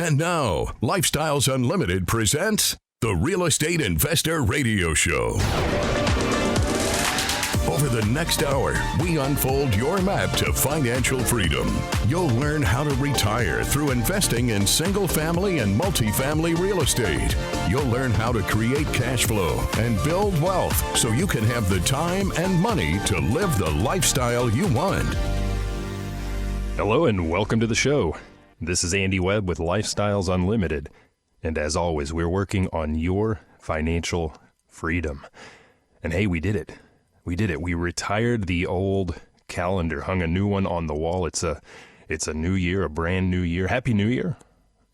And now, Lifestyles Unlimited presents the Real Estate Investor Radio Show. Over the next hour, we unfold your map to financial freedom. You'll learn how to retire through investing in single-family and multifamily real estate. You'll learn how to create cash flow and build wealth so you can have the time and money to live the lifestyle you want. Hello and welcome to the show. This is Andy Webb with Lifestyles Unlimited. And as always, we're working on your financial freedom. And hey, we did it. We did it. We retired the old calendar, hung a new one on the wall. It's a new year, a brand new year. Happy New Year,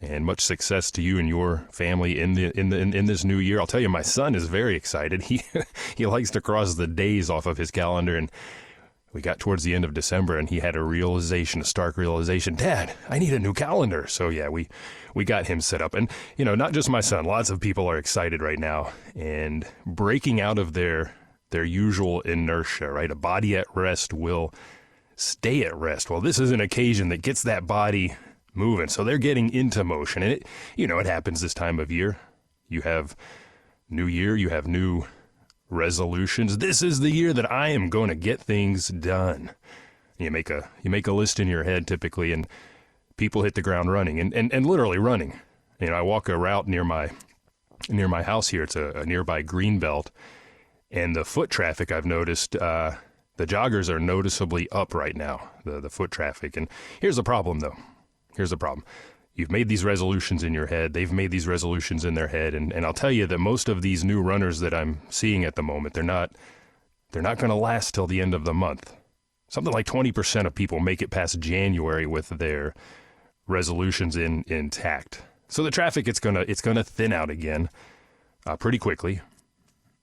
and much success to you and your family in this new year. I'll tell you, my son is very excited. He likes to cross the days off of his calendar, and we got towards the end of December, and he had a stark realization. Dad, I need a new calendar. So yeah, we got him set up, and not just my son. Lots of people are excited right now and breaking out of their usual inertia, right? A body at rest will stay at rest. Well, this is an occasion that gets that body moving. So they're getting into motion. And it happens this time of year. You have new year, you have new resolutions. This is the year that I am going to get things done. You make a list in your head typically, and people hit the ground running and literally running. I walk a route near my house here. It's a nearby green belt. And the foot traffic, I've noticed, the joggers are noticeably up right now, the foot traffic. And here's the problem, though. Here's the problem. You've made these resolutions in your head. They've made these resolutions in their head. And I'll tell you that most of these new runners that I'm seeing at the moment, they're not going to last till the end of the month. Something like 20% of people make it past January with their resolutions intact. So the traffic, it's gonna thin out again pretty quickly.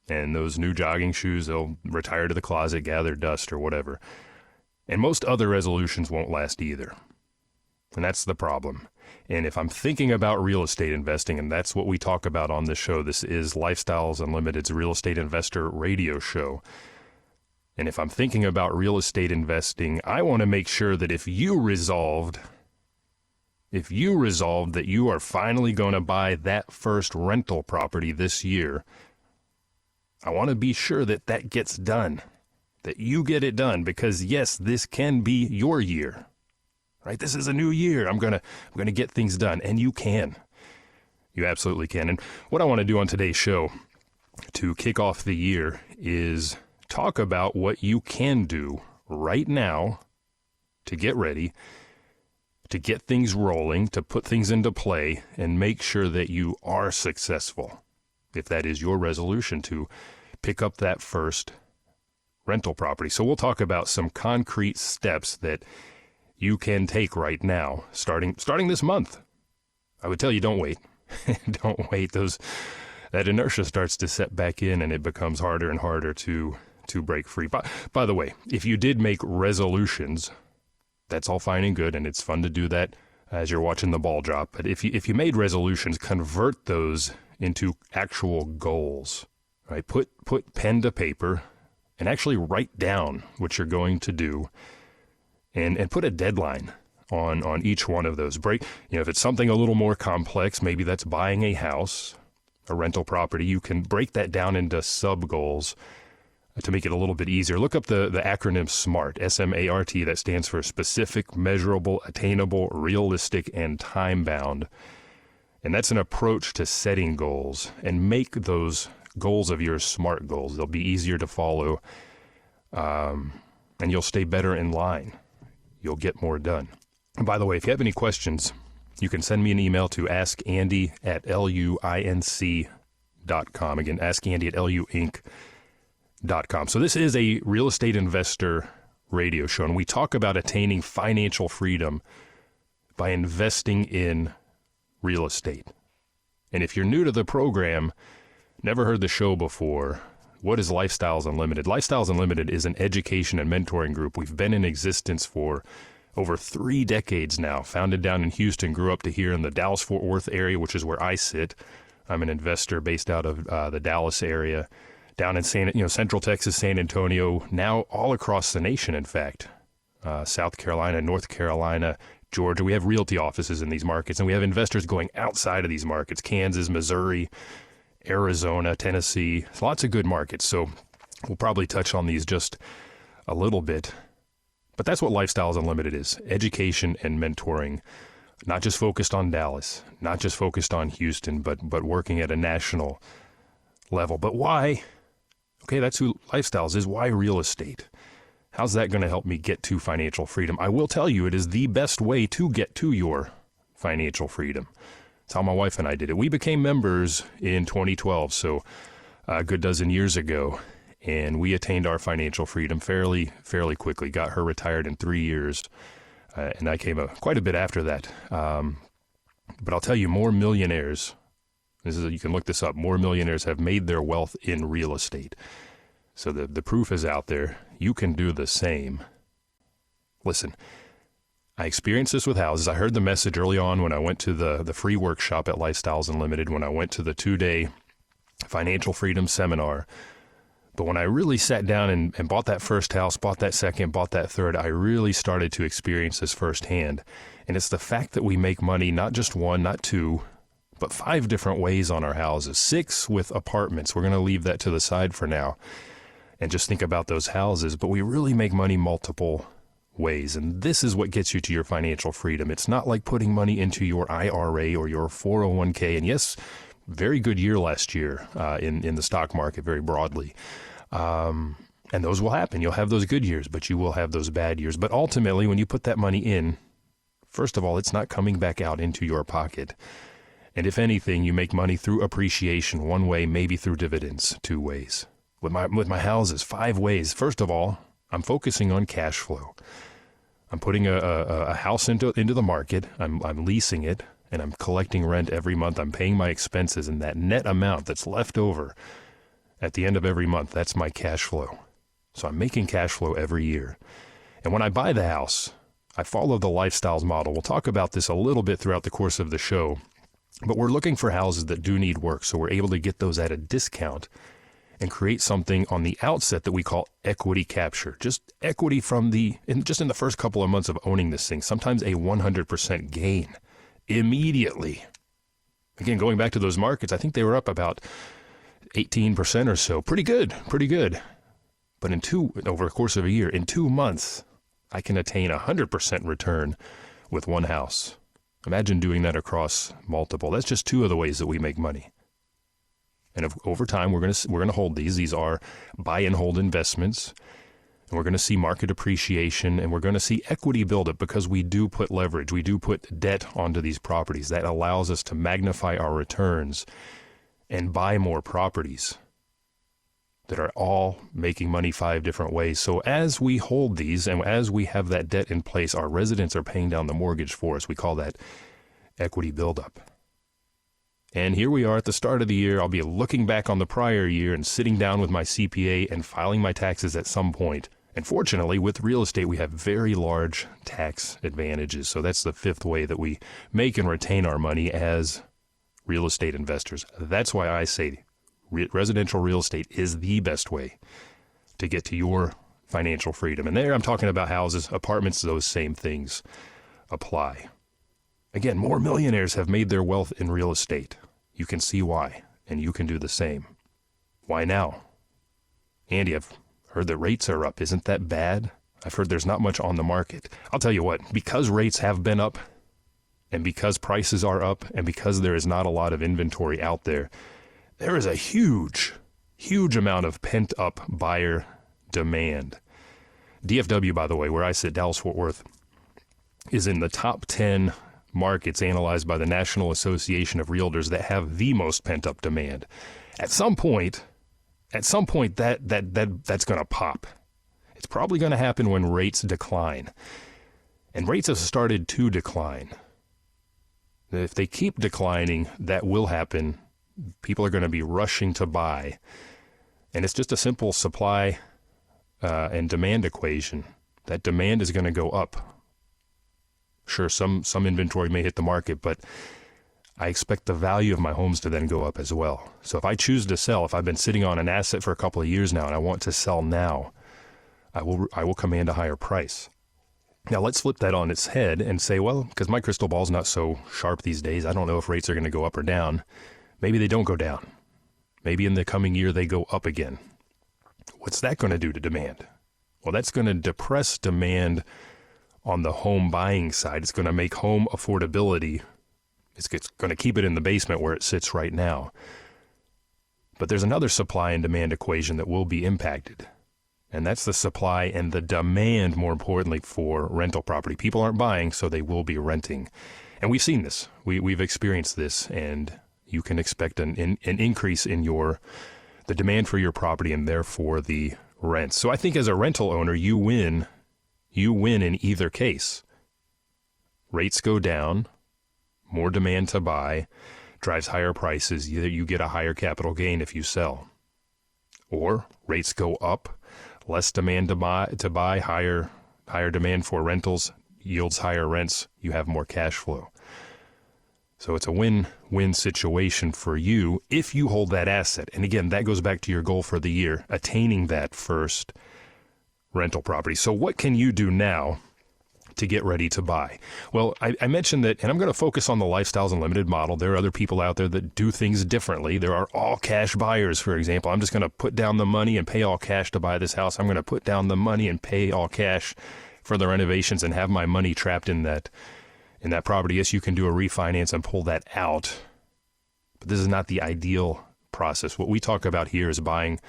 And those new jogging shoes, they'll retire to the closet, gather dust or whatever. And most other resolutions won't last either. And that's the problem. And if I'm thinking about real estate investing, and that's what we talk about on this show, this is Lifestyles Unlimited's Real Estate Investor Radio Show. And if I'm thinking about real estate investing, I want to make sure that if you resolved that you are finally going to buy that first rental property this year, I want to be sure that gets done, that you get it done, because yes, this can be your year, right? This is a new year. I'm going to get things done, and you can. You absolutely can. And what I want to do on today's show to kick off the year is talk about what you can do right now to get ready, to get things rolling, to put things into play, and make sure that you are successful. If that is your resolution to pick up that first rental property. So we'll talk about some concrete steps that you can take right now, starting this month. I would tell you, don't wait. Don't wait. That inertia starts to set back in, and it becomes harder and harder to break free. By the way, if you did make resolutions, that's all fine and good, and it's fun to do that as you're watching the ball drop. But if you made resolutions, convert those into actual goals, right? Put pen to paper and actually write down what you're going to do, and put a deadline on each one of those. If it's something a little more complex, maybe that's buying a house, a rental property, you can break that down into sub goals to make it a little bit easier. Look up the acronym SMART, S-M-A-R-T, that stands for specific, measurable, attainable, realistic, and time-bound. And that's an approach to setting goals, and make those goals of yours SMART goals. They'll be easier to follow, and you'll stay better in line. You'll get more done. And by the way, if you have any questions, you can send me an email to askandy@luinc.com. Again, askandy@luinc.com. So this is a real estate investor radio show, and we talk about attaining financial freedom by investing in real estate. And if you're new to the program, never heard the show before, what is Lifestyles Unlimited? Lifestyles Unlimited is an education and mentoring group. We've been in existence for over 3 decades now, founded down in Houston, grew up to here in the Dallas-Fort Worth area, which is where I sit. I'm an investor based out of the Dallas area, down in Central Texas, San Antonio, now all across the nation, in fact. South Carolina, North Carolina, Georgia. We have realty offices in these markets, and we have investors going outside of these markets, Kansas, Missouri, Arizona, Tennessee. Lots of good markets. So we'll probably touch on these just a little bit. But that's what Lifestyles Unlimited is, education and mentoring, not just focused on Dallas, not just focused on Houston, but working at a national level. But why? Okay, that's who Lifestyles is. Why real estate? How's that going to help me get to financial freedom? I will tell you, it is the best way to get to your financial freedom. It's how my wife and I did it. We became members in 2012, so a good dozen years ago, and we attained our financial freedom fairly quickly. Got her retired in 3 years, and I came quite a bit after that. But I'll tell you, more millionaires, you can look this up, more millionaires have made their wealth in real estate. So the proof is out there. You can do the same. Listen, I experienced this with houses. I heard the message early on when I went to the free workshop at Lifestyles Unlimited, when I went to the 2-day financial freedom seminar. But when I really sat down and bought that first house, bought that second, bought that third, I really started to experience this firsthand. And it's the fact that we make money, not just one, not two, but 5 different ways on our houses, 6 with apartments. We're going to leave that to the side for now and just think about those houses. But we really make money multiple ways. And this is what gets you to your financial freedom. It's not like putting money into your IRA or your 401k. And yes, very good year last year in the stock market, very broadly. And those will happen. You'll have those good years, but you will have those bad years. But ultimately, when you put that money in, first of all, it's not coming back out into your pocket. And if anything, you make money through appreciation one way, maybe through dividends 2 ways. With my houses, 5 ways. First of all, I'm focusing on cash flow. I'm putting a house into the market. I'm leasing it, and I'm collecting rent every month. I'm paying my expenses, and that net amount that's left over at the end of every month, that's my cash flow. So I'm making cash flow every year. And when I buy the house, I follow the Lifestyles model. We'll talk about this a little bit throughout the course of the show, but we're looking for houses that do need work, so we're able to get those at a discount and create something on the outset that we call equity capture. Just equity just in the first couple of months of owning this thing, sometimes a 100% gain immediately. Again, going back to those markets, I think they were up about 18% or so. Pretty good. But over the course of a year, in 2 months, I can attain 100% return with one house. Imagine doing that across multiple. That's just 2 of the ways that we make money. And over time, we're going to hold these. These are buy and hold investments. And we're going to see market appreciation, and we're going to see equity build up because we do put leverage. We do put debt onto these properties. That allows us to magnify our returns and buy more properties that are all making money 5 different ways. So as we hold these and as we have that debt in place, our residents are paying down the mortgage for us. We call that equity buildup. And here we are at the start of the year. I'll be looking back on the prior year and sitting down with my CPA and filing my taxes at some point. And fortunately, with real estate, we have very large tax advantages. So that's the 5th way that we make and retain our money as real estate investors. That's why I say residential real estate is the best way to get to your financial freedom. And there I'm talking about houses, apartments, those same things apply. Again, more millionaires have made their wealth in real estate. You can see why, and you can do the same. Why now? Andy, I've heard that rates are up. Isn't that bad? I've heard there's not much on the market. I'll tell you what, because rates have been up, and because prices are up, and because there is not a lot of inventory out there, there is a huge amount of pent-up buyer demand. DFW, by the way, where I sit, Dallas-Fort Worth, is in the top 10 markets analyzed by the National Association of Realtors that have the most pent-up demand. At some point that's going to pop. It's probably going to happen when rates decline. And rates have started to decline. If they keep declining, that will happen. People are going to be rushing to buy. And it's just a simple supply and demand equation. That demand is going to go up. Sure, some inventory may hit the market, but I expect the value of my homes to then go up as well. So if I choose to sell, if I've been sitting on an asset for a couple of years now and I want to sell now, I will command a higher price. Now let's flip that on its head and say, well, because my crystal ball's not so sharp these days, I don't know if rates are going to go up or down. Maybe they don't go down. Maybe in the coming year they go up again. What's that going to do to demand? Well, that's going to depress demand on the home buying side. It's going to make home affordability. It's going to keep it in the basement where it sits right now. But there's another supply and demand equation that will be impacted. And that's the supply and the demand, more importantly, for rental property. People aren't buying, so they will be renting. And we've seen this. We've experienced this, and you can expect an increase in the demand for your property and therefore the rents. So I think as a rental owner, you win. You win in either case. Rates go down, more demand to buy, drives higher prices. You get a higher capital gain if you sell. Or rates go up, less demand to buy, higher demand for rentals, yields higher rents, you have more cash flow. So it's a win-win situation for you if you hold that asset. And again, that goes back to your goal for the year, attaining that first rental property. So what can you do now to get ready to buy? Well, I mentioned that, and I'm going to focus on the Lifestyles Unlimited model. There are other people out there that do things differently. There are all cash buyers, for example. I'm just going to put down the money and pay all cash to buy this house. I'm going to put down the money and pay all cash for the renovations and have my money trapped in that property. Yes, you can do a refinance and pull that out, but this is not the ideal process. What we talk about here is buying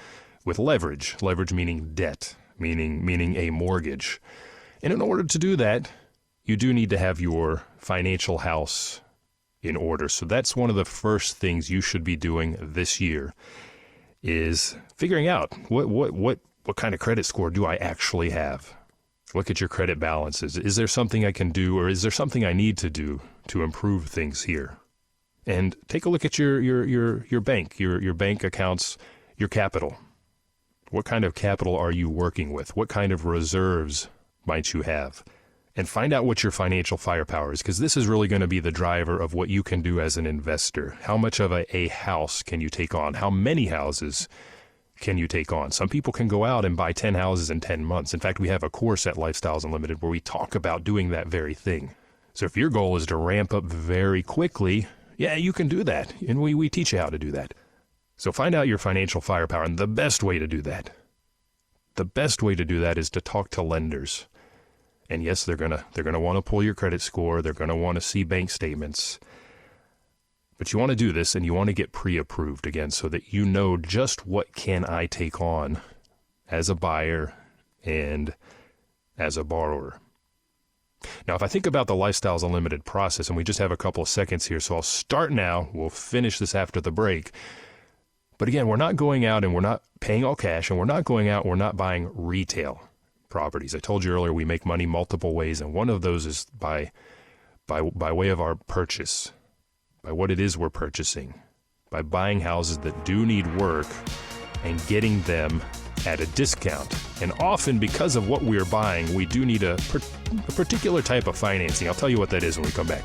with leverage. Leverage meaning debt, meaning a mortgage. And in order to do that, you do need to have your financial house in order. So that's one of the first things you should be doing this year is figuring out what kind of credit score do I actually have? Look at your credit balances. Is there something I can do, or is there something I need to do to improve things here? And take a look at your bank, your bank accounts, your capital. What kind of capital are you working with? What kind of reserves might you have? And find out what your financial firepower is, because this is really going to be the driver of what you can do as an investor. How much of a house can you take on? How many houses can you take on? Some people can go out and buy 10 houses in 10 months. In fact, we have a course at Lifestyles Unlimited where we talk about doing that very thing. So if your goal is to ramp up very quickly, yeah, you can do that. And we teach you how to do that. So find out your financial firepower. And the best way to do that is to talk to lenders. And yes, they're gonna want to pull your credit score. They're going to want to see bank statements. But you want to do this, and you want to get pre-approved again so that you know just what can I take on as a buyer and as a borrower. Now, if I think about the Lifestyles Unlimited process, and we just have a couple of seconds here, so I'll start now. We'll finish this after the break. But again, we're not going out and we're not paying all cash, and we're not going out and we're not buying retail properties. I told you earlier we make money multiple ways, and one of those is by way of our purchase. By what it is we're purchasing, by buying houses that do need work and getting them at a discount. And often because of what we're buying, we do need a particular type of financing. I'll tell you what that is when we come back.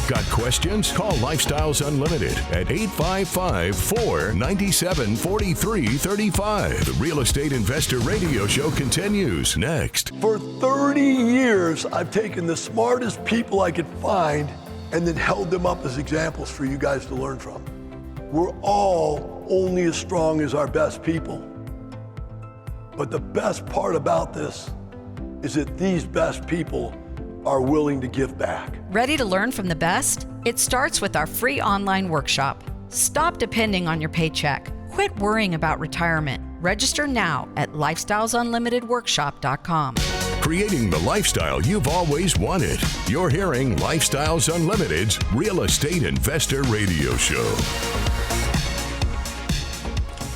Got questions? Call Lifestyles Unlimited at 855-497-4335. The Real Estate Investor Radio Show continues next. For 30 years, I've taken the smartest people I could find and then held them up as examples for you guys to learn from. We're all only as strong as our best people. But the best part about this is that these best people are willing to give back. Ready to learn from the best? It starts with our free online workshop. Stop depending on your paycheck. Quit worrying about retirement. Register now at lifestylesunlimitedworkshop.com. Creating the lifestyle you've always wanted. You're hearing Lifestyles Unlimited's Real Estate Investor Radio Show.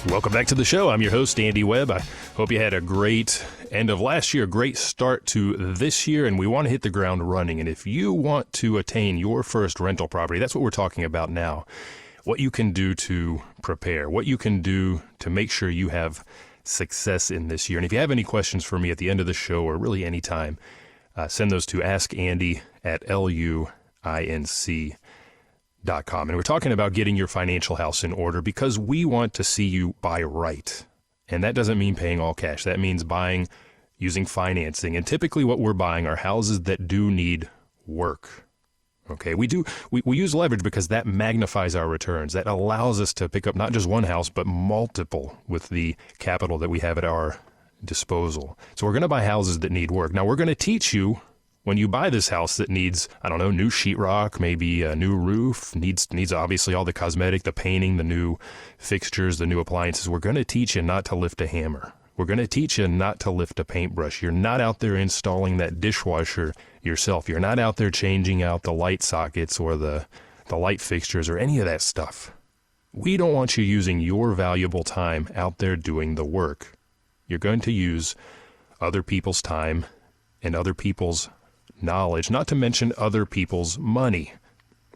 Welcome back to the show. I'm your host, Andy Webb. I hope you had a great end of last year, a great start to this year, and we want to hit the ground running. And if you want to attain your first rental property, that's what we're talking about now. What you can do to prepare, what you can do to make sure you have success in this year. And if you have any questions for me at the end of the show or really any time, send those to askandy@luinc.com. And we're talking about getting your financial house in order because we want to see you buy right. And that doesn't mean paying all cash. That means buying using financing. And typically what we're buying are houses that do need work. Okay, we use leverage because that magnifies our returns. That allows us to pick up not just one house, but multiple with the capital that we have at our disposal. So we're going to buy houses that need work. Now we're going to teach you when you buy this house that needs, new sheetrock, maybe a new roof, needs obviously all the cosmetic, the painting, the new fixtures, the new appliances. We're going to teach you not to lift a hammer. We're going to teach you not to lift a paintbrush. You're not out there installing that dishwasher yourself. You're not out there changing out the light sockets or the light fixtures or any of that stuff. We don't want you using your valuable time out there doing the work. You're going to use other people's time and other people's knowledge, not to mention other people's money.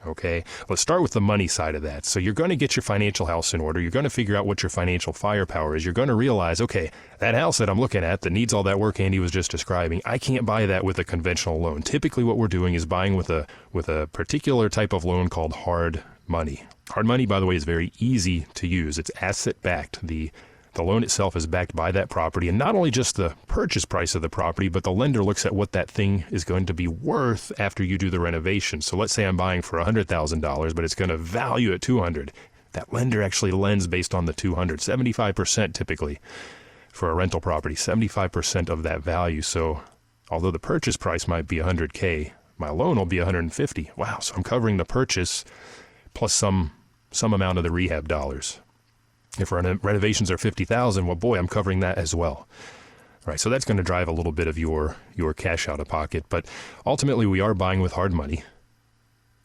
Okay, let's start with the money side of that. So you're going to get your financial house in order. You're going to figure out what your financial firepower is. You're going to realize, okay, that house that I'm looking at that needs all that work Andy was just describing, I can't buy that with a conventional loan. Typically what we're doing is buying with a particular type of loan called hard money. Hard money, by the way, is very easy to use. It's asset backed. The loan itself is backed by that property, and not only just the purchase price of the property, but the lender looks at what that thing is going to be worth after you do the renovation. So let's say I'm buying for $100,000, but it's going to value at $200,000. That lender actually lends based on the $200,000, 75% typically for a rental property, 75% of that value. So although the purchase price might be $100,000, my loan will be $150,000. Wow, so I'm covering the purchase plus some amount of the rehab dollars. If renovations are $50,000, well, boy, I'm covering that as well. All right, so that's going to drive a little bit of your cash out of pocket. But ultimately, we are buying with hard money.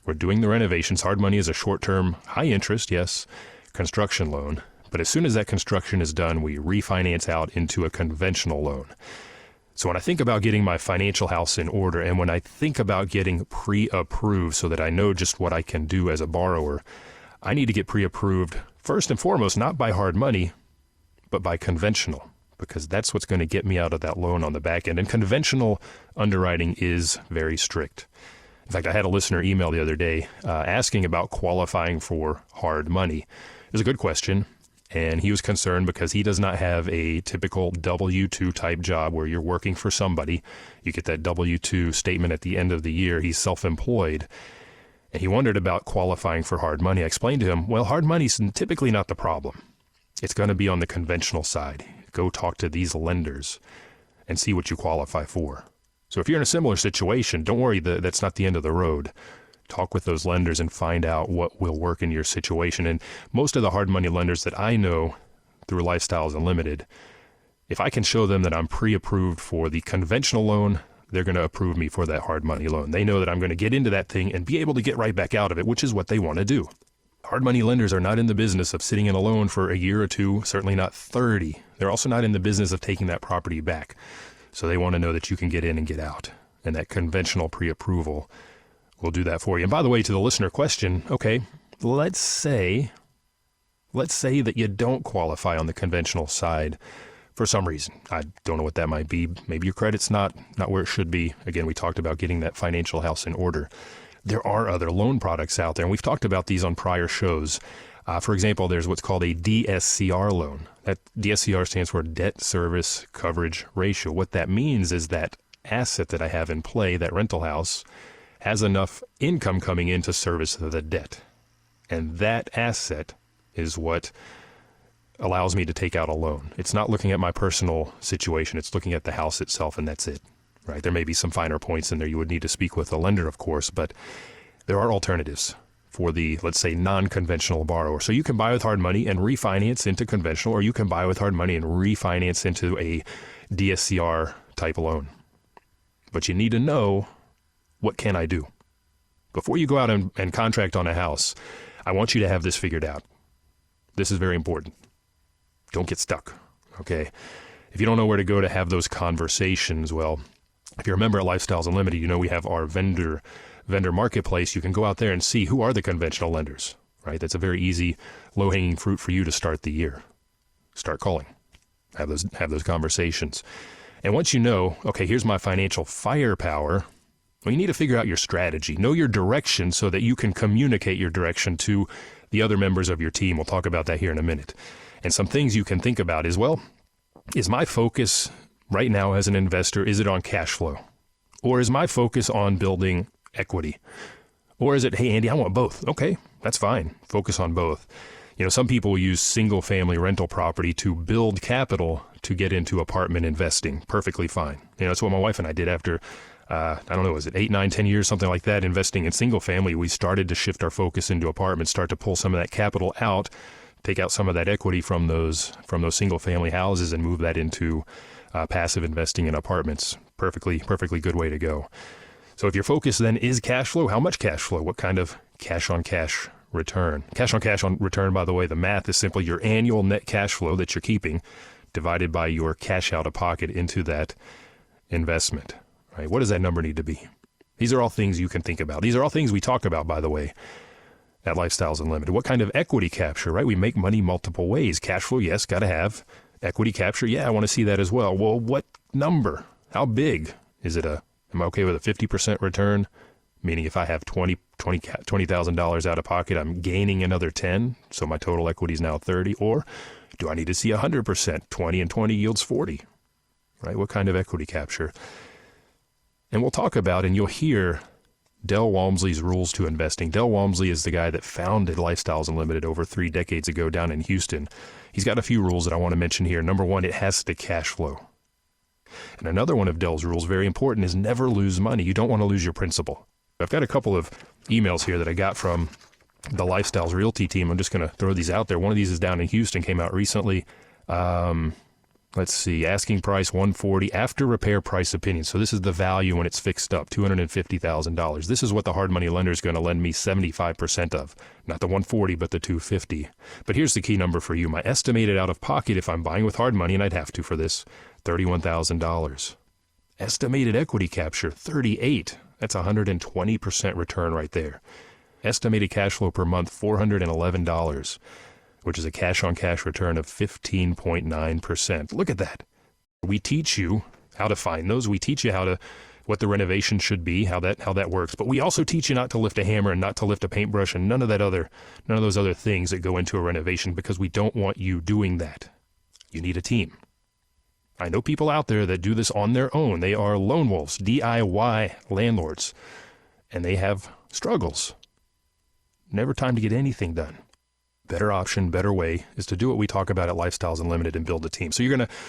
We're doing the renovations. Hard money is a short-term, high-interest, yes, construction loan. But as soon as that construction is done, we refinance out into a conventional loan. So when I think about getting my financial house in order, and when I think about getting pre-approved so that I know just what I can do as a borrower, I need to get pre-approved first and foremost, not by hard money, but by conventional, because that's what's going to get me out of that loan on the back end. And conventional underwriting is very strict. In fact, I had a listener email the other day asking about qualifying for hard money. It was a good question, and he was concerned because he does not have a typical W-2 type job where you're working for somebody. You get that W-2 statement at the end of the year. He's self-employed. And he wondered about qualifying for hard money. I explained to him, well, hard money's typically not the problem. It's going to be on the conventional side. Go talk to these lenders and see what you qualify for. So if you're in a similar situation, don't worry, that's not the end of the road. Talk with those lenders and find out what will work in your situation. And most of the hard money lenders that I know through Lifestyles Unlimited, if I can show them that I'm pre-approved for the conventional loan, they're going to approve me for that hard money loan. They know that I'm going to get into that thing and be able to get right back out of it, which is what they want to do. Hard money lenders are not in the business of sitting in a loan for a year or two, certainly not 30. They're also not in the business of taking that property back. So they want to know that you can get in and get out. And that conventional pre-approval will do that for you. And by the way, to the listener question, okay, let's say that you don't qualify on the conventional side for some reason. I don't know what that might be. Maybe your credit's not where it should be. Again, we talked about getting that financial house in order. There are other loan products out there, and we've talked about these on prior shows. For example, there's what's called a DSCR loan. That DSCR stands for Debt Service Coverage Ratio. What that means is that asset that I have in play, that rental house, has enough income coming in to service the debt. And that asset is what allows me to take out a loan. It's not looking at my personal situation. It's looking at the house itself, and that's it, right? There may be some finer points in there. You would need to speak with the lender, of course, but there are alternatives for the, let's say, non-conventional borrower. So you can buy with hard money and refinance into conventional, or you can buy with hard money and refinance into a DSCR type loan. But you need to know, what can I do? Before you go out and contract on a house, I want you to have this figured out. This is very important. Don't get stuck, okay? If you don't know where to go to have those conversations, well, if you're a member at Lifestyles Unlimited, you know we have our vendor marketplace. You can go out there and see who are the conventional lenders, right? That's a very easy, low-hanging fruit for you to start the year. Start calling. Have those conversations. And once you know, okay, here's my financial firepower, Well, you need to figure out your strategy, know your direction so that you can communicate your direction to the other members of your team. We'll talk about that here in a minute. And some things you can think about is, well, is my focus right now as an investor, is it on cash flow? Or is my focus on building equity? Or is it, hey, Andy, I want both. Okay, that's fine. Focus on both. You know, some people use single family rental property to build capital to get into apartment investing. Perfectly fine. You know, that's what my wife and I did after, I don't know, was it 8, 9, 10 years, something like that, investing in single family. We started to shift our focus into apartments, start to pull some of that capital out, take out some of that equity from those single family houses and move that into passive investing in apartments. Perfectly good way to go. So if your focus then is cash flow, how much cash flow? What kind of cash on cash return? Cash on return, by the way, the math is simply your annual net cash flow that you're keeping divided by your cash out of pocket into that investment. Right? What does that number need to be? These are all things you can think about. These are all things we talk about, by the way, at Lifestyles Unlimited. What kind of equity capture, right? We make money multiple ways. Cash flow, yes, got to have. Equity capture, yeah, I want to see that as well. Well, what number? How big? Is it am I okay with a 50% return? Meaning if I have $20,000 out of pocket, I'm gaining another 10, so my total equity is now 30. Or do I need to see 100%? 20 and 20 yields 40, right? What kind of equity capture? And we'll talk about, and you'll hear Del Walmsley's rules to investing. Del Walmsley is the guy that founded Lifestyles Unlimited over 3 decades ago down in Houston. He's got a few rules that I want to mention here. Number one, it has to cash flow. And another one of Del's rules, very important, is never lose money. You don't want to lose your principal. I've got a couple of emails here that I got from the Lifestyles Realty team. I'm just going to throw these out there. One of these is down in Houston, came out recently. Let's see, asking price $140, after repair price opinion. So this is the value when it's fixed up, $250,000. This is what the hard money lender is going to lend me 75% of. Not the $140, but the $250. But here's the key number for you. My estimated out of pocket, if I'm buying with hard money, and I'd have to for this, $31,000. Estimated equity capture, $38. That's 120% return right there. Estimated cash flow per month, $411. Which is a cash-on-cash return of 15.9%. Look at that. We teach you how to find those. We teach you what the renovation should be, how that works. But we also teach you not to lift a hammer and not to lift a paintbrush and none of those other things that go into a renovation, because we don't want you doing that. You need a team. I know people out there that do this on their own. They are lone wolves, DIY landlords, and they have struggles. Never time to get anything done. Better option, better way is to do what we talk about at Lifestyles Unlimited and build a team. So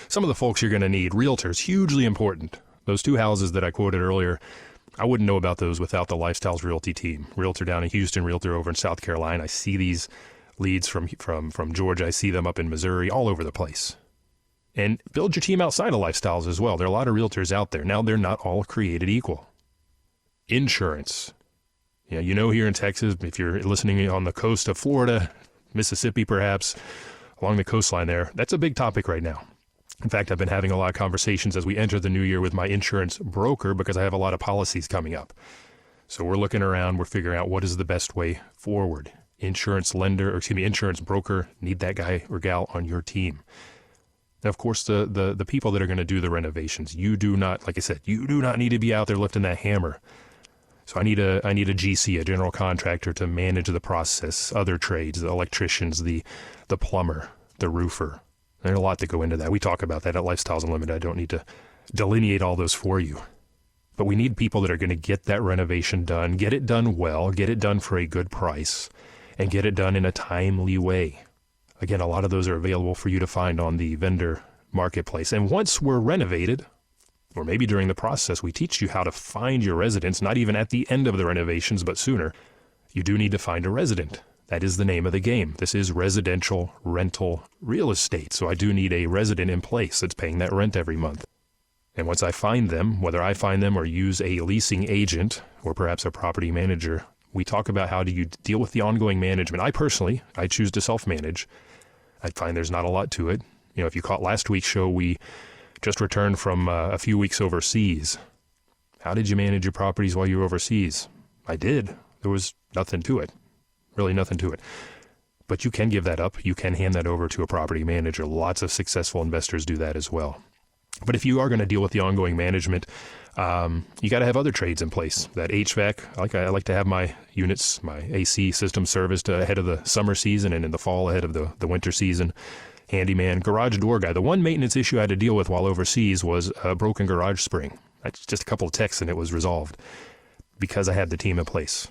some of the folks you're going to need, realtors, hugely important. Those 2 houses that I quoted earlier, I wouldn't know about those without the Lifestyles Realty team. Realtor down in Houston, realtor over in South Carolina. I see these leads from Georgia. I see them up in Missouri, all over the place. And build your team outside of Lifestyles as well. There are a lot of realtors out there. Now, they're not all created equal. Insurance. Yeah, you know, here in Texas, if you're listening on the coast of Florida, Mississippi perhaps, along the coastline there, that's a big topic right now. In fact, I've been having a lot of conversations as we enter the new year with my insurance broker because I have a lot of policies coming up. So we're looking around, we're figuring out what is the best way forward. Insurance broker, need that guy or gal on your team. Now, of course, the people that are going to do the renovations, you do not, like I said, you do not need to be out there lifting that hammer. So I need a GC, a general contractor, to manage the process, other trades, the electricians, the plumber, the roofer. There's a lot that go into that. We talk about that at Lifestyles Unlimited. I don't need to delineate all those for you. But we need people that are going to get that renovation done, get it done well, get it done for a good price, and get it done in a timely way. Again, a lot of those are available for you to find on the vendor marketplace. And once we're renovated, or maybe during the process, we teach you how to find your residents, not even at the end of the renovations, but sooner. You do need to find a resident. That is the name of the game. This is residential rental real estate. So I do need a resident in place that's paying that rent every month. And once I find them, whether I find them or use a leasing agent or perhaps a property manager, we talk about how do you deal with the ongoing management. I choose to self-manage. I find there's not a lot to it. You know, if you caught last week's show, we just returned from a few weeks overseas. How did you manage your properties while you were overseas? I did. There was nothing to it. Really nothing to it. But you can give that up. You can hand that over to a property manager. Lots of successful investors do that as well. But if you are going to deal with the ongoing management, You got to have other trades in place. That HVAC, I like to have my units, my AC system serviced ahead of the summer season and in the fall ahead of the winter season. Handyman, garage door guy. The one maintenance issue I had to deal with while overseas was a broken garage spring. That's just a couple of texts and it was resolved because I had the team in place.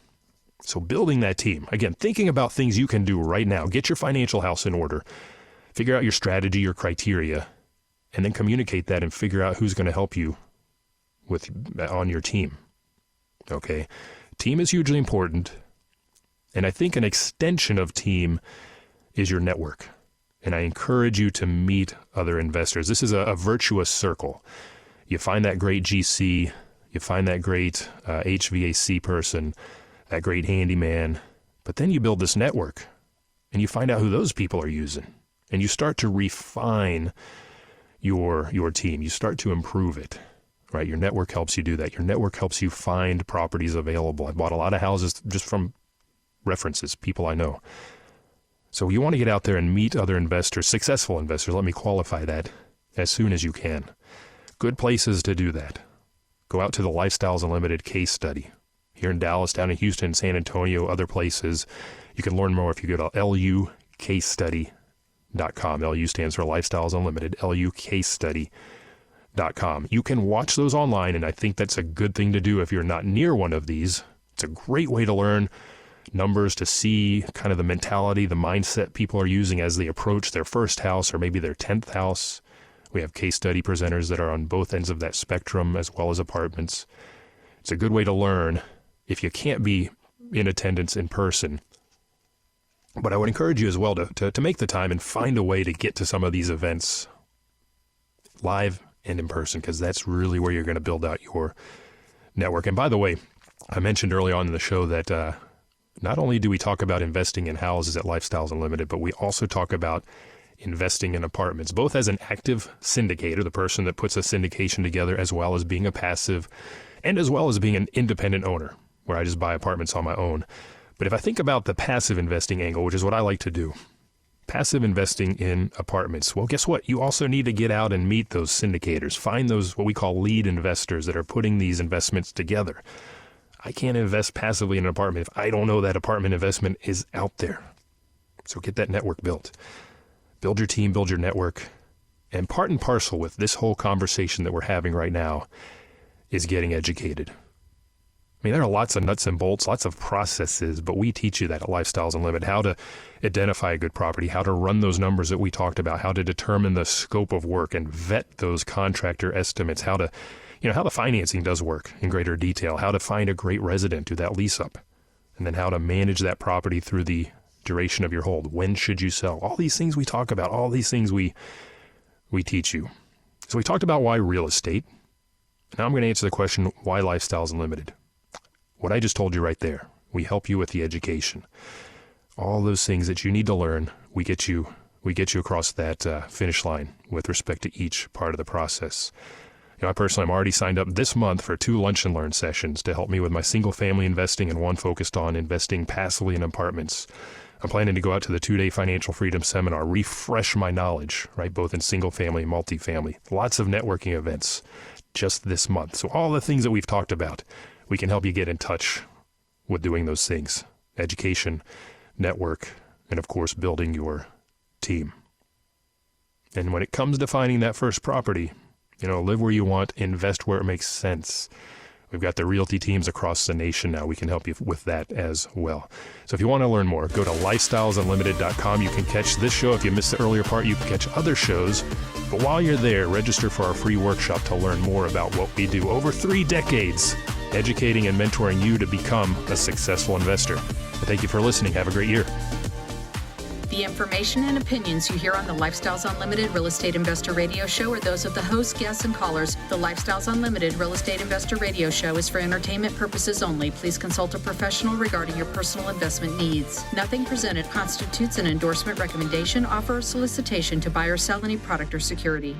So building that team, again, thinking about things you can do right now. Get your financial house in order. Figure out your strategy, your criteria, and then communicate that and figure out who's going to help you on your team. Okay? Team is hugely important. And I think an extension of team is your network. And I encourage you to meet other investors. This is a virtuous circle. You find that great GC, you find that great HVAC person, that great handyman, but then you build this network and you find out who those people are using. And you start to refine your team. You start to improve it, right? Your network helps you do that. Your network helps you find properties available. I bought a lot of houses just from references, people I know. So you want to get out there and meet other investors, successful investors. Let me qualify that as soon as you can. Good places to do that. Go out to the Lifestyles Unlimited case study here in Dallas, down in Houston, San Antonio, other places. You can learn more if you go to lucasestudy.com. LU stands for Lifestyles Unlimited, lucasestudy.com. You can watch those online, and I think that's a good thing to do if you're not near one of these. It's a great way to learn numbers, to see kind of the mentality, the mindset people are using as they approach their first house or maybe their 10th house. We have case study presenters that are on both ends of that spectrum as well as apartments. It's a good way to learn if you can't be in attendance in person. But I would encourage you as well to make the time and find a way to get to some of these events live and in person, because that's really where you're going to build out your network. And by the way, I mentioned early on in the show that not only do we talk about investing in houses at Lifestyles Unlimited, but we also talk about investing in apartments, both as an active syndicator, the person that puts a syndication together, as well as being a passive, and as well as being an independent owner, where I just buy apartments on my own. But if I think about the passive investing angle, which is what I like to do, passive investing in apartments, well, guess what? You also need to get out and meet those syndicators, find those what we call lead investors that are putting these investments together. I can't invest passively in an apartment if I don't know that apartment investment is out there. So get that network built. Build your team, build your network. And part and parcel with this whole conversation that we're having right now is getting educated. I mean, there are lots of nuts and bolts, lots of processes, but we teach you that at Lifestyles Unlimited, how to identify a good property, how to run those numbers that we talked about, how to determine the scope of work and vet those contractor estimates, how the financing does work in greater detail, how to find a great resident, do that lease up, and then how to manage that property through the duration of your hold. When should you sell? All these things we talk about, all these things we teach you. So we talked about why real estate. Now I'm going to answer the question, why Lifestyles Unlimited? What I just told you right there. We help you with the education. All those things that you need to learn, we get you across that finish line with respect to each part of the process. I personally am already signed up this month for 2 lunch and learn sessions to help me with my single family investing and one focused on investing passively in apartments. I'm planning to go out to the 2-day Financial Freedom Seminar, refresh my knowledge, right, both in single family and multifamily. Lots of networking events just this month. So all the things that we've talked about, we can help you get in touch with doing those things. Education, network, and of course, building your team. And when it comes to finding that first property, live where you want, invest where it makes sense. We've got the realty teams across the nation now. We can help you with that as well. So if you want to learn more, go to lifestylesunlimited.com. You can catch this show. If you missed the earlier part, you can catch other shows. But while you're there, register for our free workshop to learn more about what we do. Over 3 decades, educating and mentoring you to become a successful investor. Thank you for listening. Have a great year. The information and opinions you hear on the Lifestyles Unlimited Real Estate Investor Radio Show are those of the host, guests, and callers. The Lifestyles Unlimited Real Estate Investor Radio Show is for entertainment purposes only. Please consult a professional regarding your personal investment needs. Nothing presented constitutes an endorsement, recommendation, offer, or solicitation to buy or sell any product or security.